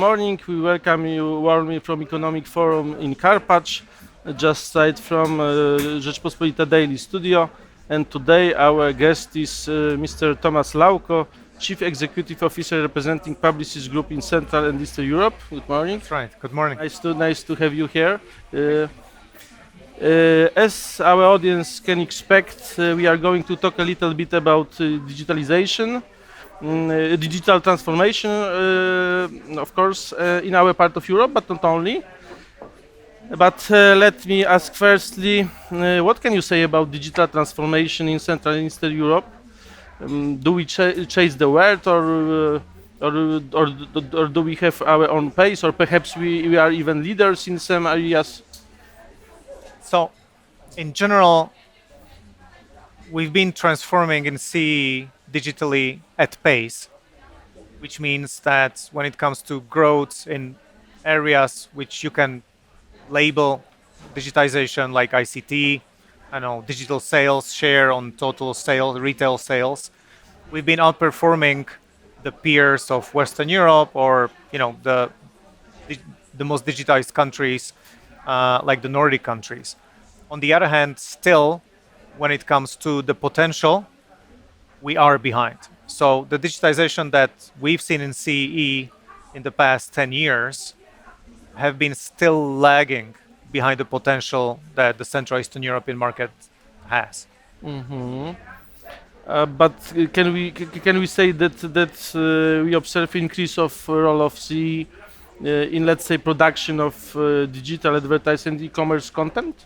morning. We welcome you warmly from Economic Forum in Karpaczu, just side from Rzeczpospolita Daily Studio. And today our guest is Mr. Tomas Lauko, Chief Executive Officer representing Publicis Groupe in Central and Eastern Europe. Good morning. That's right. Good morning. Nice to have you here. As our audience can expect, we are going to talk a little bit about digitalization, digital transformation, of course, in our part of Europe, but not only. But let me ask firstly, what can you say about digital transformation in Central and Eastern Europe? Do we chase the world, or do we have our own pace, or perhaps we are even leaders in some areas? So, in general, we've been transforming in CE digitally at pace, which means that when it comes to growth in areas which you can label digitization like ICT, digital sales share on total sales, retail sales, we've been outperforming the peers of Western Europe or the most digitized countries like the Nordic countries. On the other hand, still, when it comes to the potential, we are behind. So the digitization that we've seen in CE in the past 10 years have been still lagging behind the potential that the Central Eastern European market has. Mm-hmm. But can we say that we observe increase of role of CE in, let's say, production of digital advertising e-commerce content?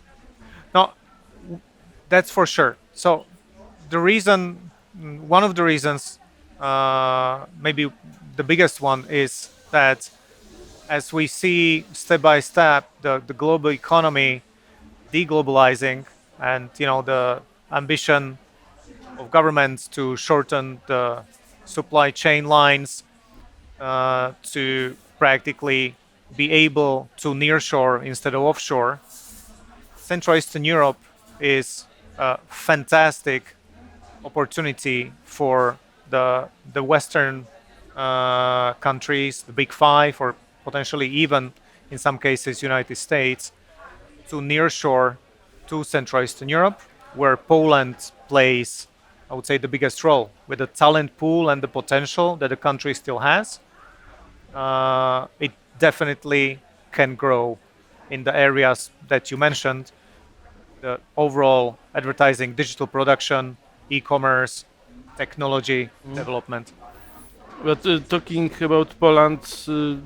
No, that's for sure. So one of the reasons, maybe the biggest one, is that as we see step by step the global economy deglobalizing and the ambition of governments to shorten the supply chain lines, to practically be able to nearshore instead of offshore, Central Eastern Europe is a fantastic opportunity for the Western countries, the Big Five, or potentially even in some cases United States, to nearshore to Central Eastern Europe, where Poland plays, I would say, the biggest role with the talent pool and the potential that the country still has. It definitely can grow in the areas that you mentioned: the overall advertising, digital production, e-commerce, technology development. But talking about Poland,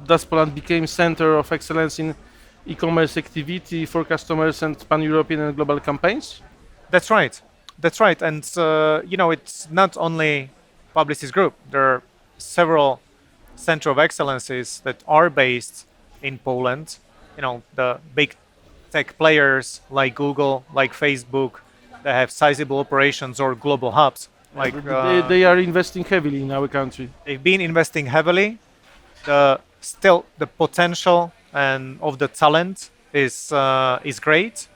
does Poland become center of excellence in e-commerce activity for customers and pan-European and global campaigns? That's right. That's right. And, it's not only Publicis Groupe. There are several center of excellences that are based in Poland. The big tech players like Google, like Facebook, that have sizable operations or global hubs. Like they are investing heavily in our country. They've been investing heavily. Still, the potential and of the talent is great.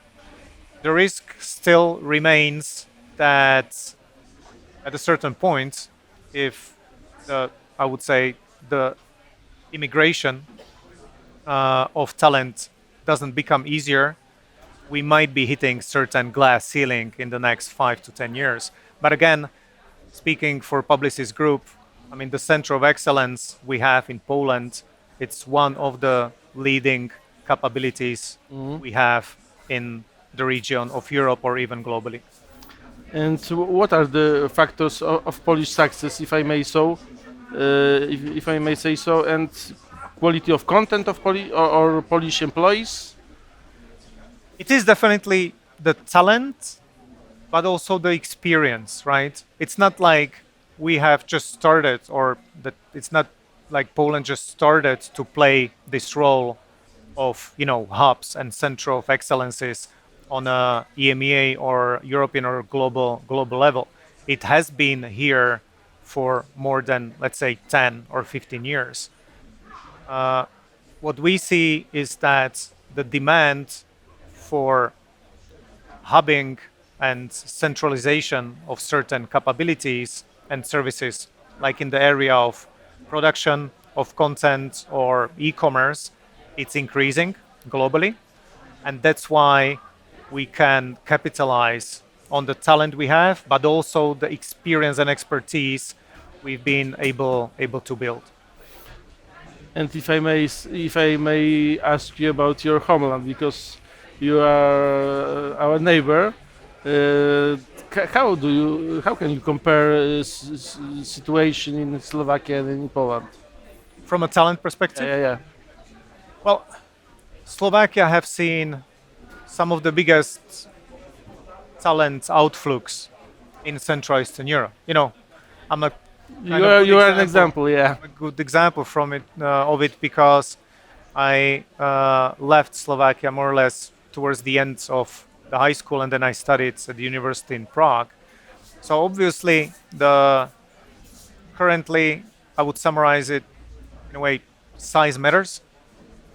The risk still remains that at a certain point, if I would say the immigration of talent doesn't become easier, we might be hitting certain glass ceiling in the next 5 to 10 years. But again, speaking for Publicis Groupe, the center of excellence we have in Poland, it's one of the leading capabilities we have in the region of Europe or even globally. And what are the factors of Polish success, if I may say so, and quality of content of or Polish employees? It is definitely the talent, but also the experience, right? It's not like we have just started, or that it's not like Poland just started to play this role of hubs and center of excellences on a EMEA or European or global level. It has been here for more than, let's say, 10 or 15 years. What we see is that the demand for hubbing and centralization of certain capabilities and services, like in the area of production, of content or e-commerce, it's increasing globally, and that's why we can capitalize on the talent we have, but also the experience and expertise we've been able to build. And if I may ask you about your homeland, because you are our neighbor, how can you compare situation in Slovakia and in Poland? From a talent perspective, Yeah. well, Slovakia have seen some of the biggest talent outflux in Central Eastern Europe. You know, I'm a kind of You good are an example, yeah. a good example from it of it because I left Slovakia more or less towards the end of the high school, and then I studied at the university in Prague. So obviously, currently I would summarize it in a way: size matters.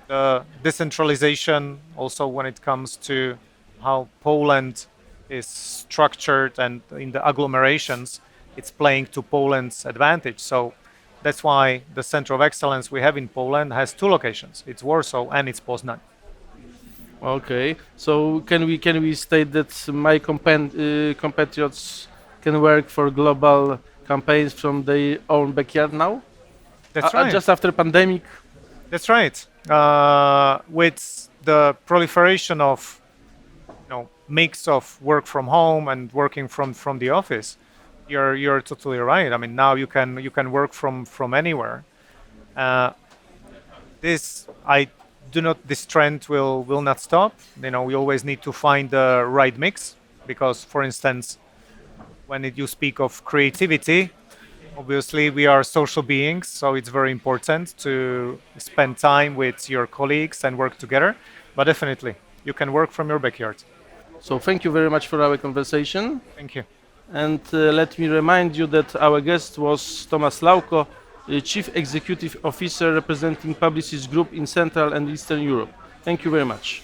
The decentralization, also when it comes to how Poland is structured and in the agglomerations, it's playing to Poland's advantage. So that's why the center of excellence we have in Poland has two locations. It's Warsaw and it's Poznan. Okay, so can we state that my compatriots can work for global campaigns from their own backyard now? That's right. Just after pandemic. That's right. With the proliferation of mix of work from home and working from the office, you're totally right. I mean, now you can work from anywhere. This trend will not stop. We always need to find the right mix because, for instance, when you speak of creativity, obviously we are social beings, so it's very important to spend time with your colleagues and work together. But definitely, you can work from your backyard. So thank you very much for our conversation. Thank you. And let me remind you that our guest was Tomas Lauko, Chief Executive Officer representing Publicis Group in Central and Eastern Europe. Thank you very much.